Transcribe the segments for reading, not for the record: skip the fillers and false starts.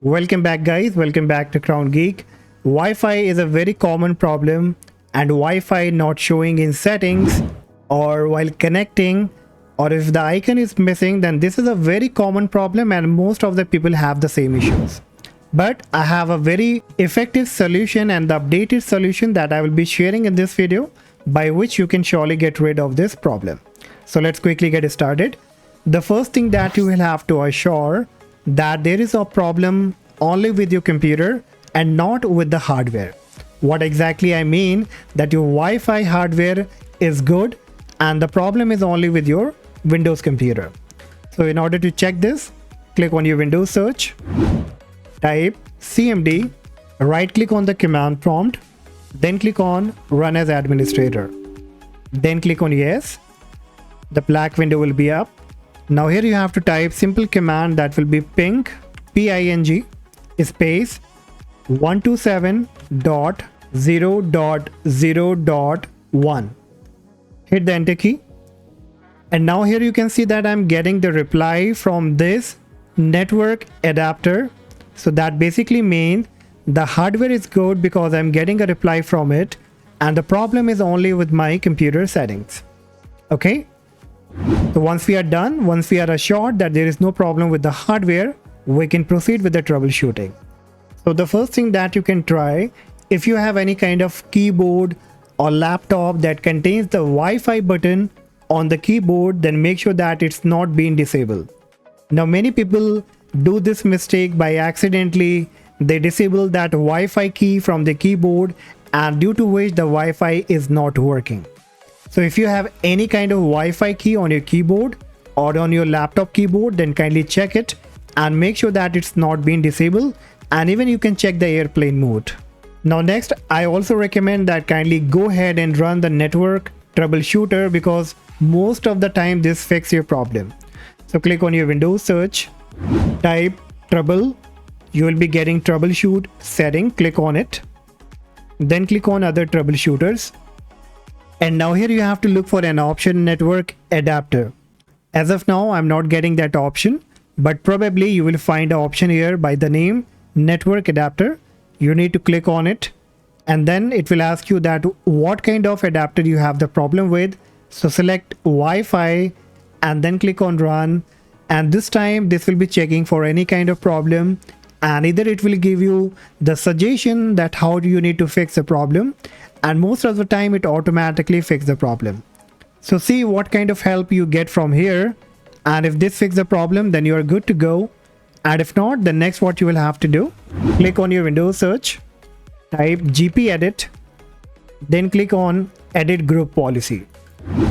Welcome back guys, welcome back to Crown Geek. Wi-Fi is a very common problem, and Wi-Fi not showing in settings or while connecting, or if the icon is missing, then this is a very common problem and most of the people have the same issues. But I have a very effective solution and the updated solution that I will be sharing in this video, by which you can surely get rid of this problem. So let's quickly get started. The first thing that you will have to assure that there is a problem only with your computer and not with the hardware. What exactly I mean, that your Wi-Fi hardware is good and the problem is only with your Windows computer. So in order to check this, click on your Windows search, type cmd, right click on the command prompt, then click on run as administrator, then click on yes. The black window will be up. Now here you have to type simple command that will be ping space 127.0.0.1. Hit the enter key. And now here you can see that I'm getting the reply from this network adapter. So that basically means the hardware is good because I'm getting a reply from it, and the problem is only with my computer settings. Okay. So once we are done, once we are assured that there is no problem with the hardware, we can proceed with the troubleshooting. So the first thing that you can try, if you have any kind of keyboard or laptop that contains the Wi-Fi button on the keyboard, then make sure that it's not being disabled. Now many people do this mistake by accidentally they disable that Wi-Fi key from the keyboard, and due to which the Wi-Fi is not working. So if you have any kind of Wi-Fi key on your keyboard or on your laptop keyboard, then kindly check it and make sure that it's not being disabled, and even you can check the airplane mode. Now next, I also recommend that kindly go ahead and run the network troubleshooter, because most of the time this fixes your problem. So click on your Windows search, type trouble, you will be getting troubleshoot setting, click on it, then click on other troubleshooters. And now here you have to look for an option network adapter. As of now, I'm not getting that option, but probably you will find an option here by the name network adapter. You need to click on it, and then it will ask you that what kind of adapter you have the problem with. So select Wi-Fi and then click on run. And this time this will be checking for any kind of problem, and either it will give you the suggestion that how do you need to fix the problem, and most of the time it automatically fixes the problem. So see what kind of help you get from here, and if this fixes the problem, then you are good to go. And if not, then next what you will have to do, click on your Windows search, type Gpedit, then click on edit group policy.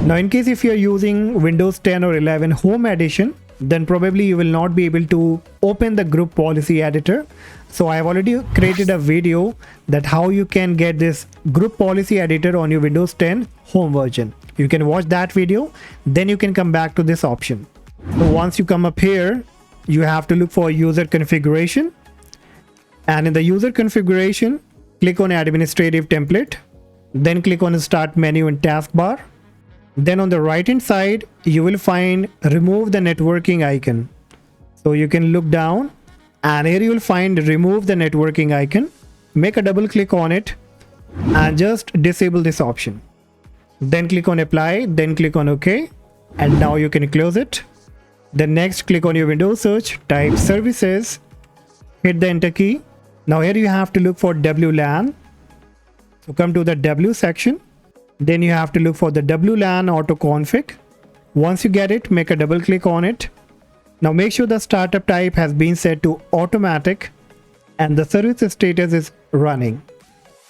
Now in case if you are using Windows 10 or 11 Home Edition, then probably you will not be able to open the group policy editor. So I have already created a video that how you can get this group policy editor on your Windows 10 home version. You can watch that video, then you can come back to this option. So once you come up here, you have to look for user configuration, and in the user configuration, click on administrative template, then click on the start menu in taskbar. Then on the right hand side, you will find remove the networking icon. So you can look down, and here you will find remove the networking icon. Make a double click on it and just disable this option. Then click on apply, then click on OK, and now you can close it. Then next, click on your Windows search, type services, hit the enter key. Now here you have to look for WLAN. So come to the W section. Then you have to look for the WLAN auto config. Once you get it, make a double click on it. Now make sure the startup type has been set to automatic and the service status is running.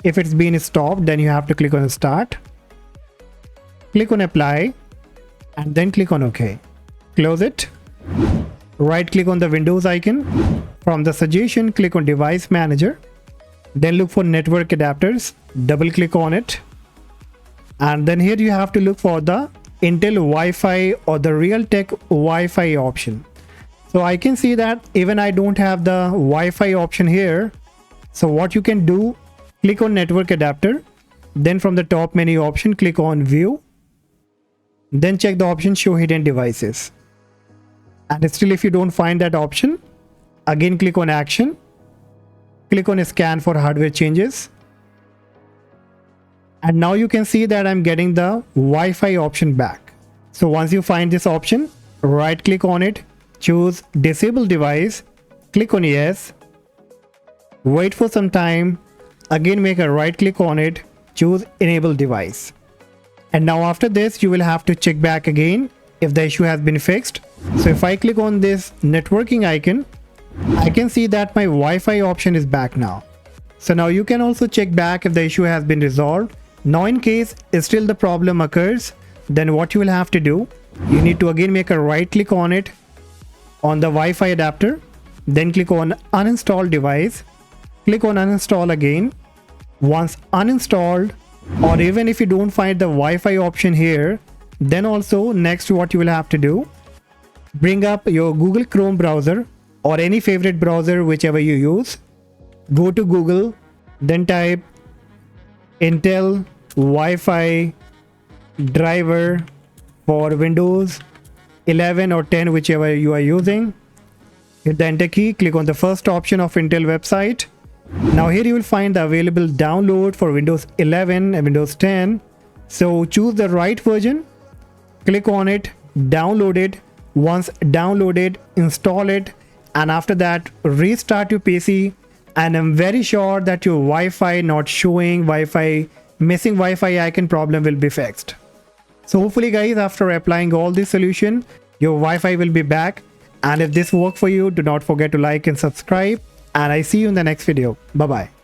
If it's been stopped, then you have to click on start, click on apply, and then click on OK. Close it. Right click on the Windows icon. From the suggestion, click on device manager, then look for network adapters, double click on it. And then here you have to look for the Intel Wi-Fi or the Realtek Wi-Fi option. So I can see that even I don't have the Wi-Fi option here. So what you can do, click on network adapter, then from the top menu option, click on view, then check the option show hidden devices. And still if you don't find that option, again click on action, Click on scan for hardware changes. And now you can see that I'm getting the Wi-Fi option back. So once you find this option, right click on it, choose disable device, click on yes, wait for some time, again make a right click on it, choose enable device. And now after this, you will have to check back again if the issue has been fixed. So if I click on this networking icon, I can see that my Wi-Fi option is back now. So now you can also check back if the issue has been resolved. Now in case still the problem occurs, then what you will have to do, you need to again make a right click on it, on the Wi-Fi adapter, then click on uninstall device, click on uninstall again. Once uninstalled, or even if you don't find the Wi-Fi option here, then also next what you will have to do, bring up your Google Chrome browser or any favorite browser whichever you use, go to Google, then type Intel Wi-Fi driver for Windows 11 or 10, whichever you are using. Hit the enter key, click on the first option of Intel website. Now here you will find the available download for Windows 11 and Windows 10. So choose the right version, click on it, download it. Once downloaded, install it, and after that restart your PC, and I'm very sure that your Wi-Fi not showing, missing Wi-Fi icon problem will be fixed. So hopefully guys, after applying all this solution, your Wi-Fi will be back. And if this worked for you, do not forget to like and subscribe, and I see you in the next video. Bye bye.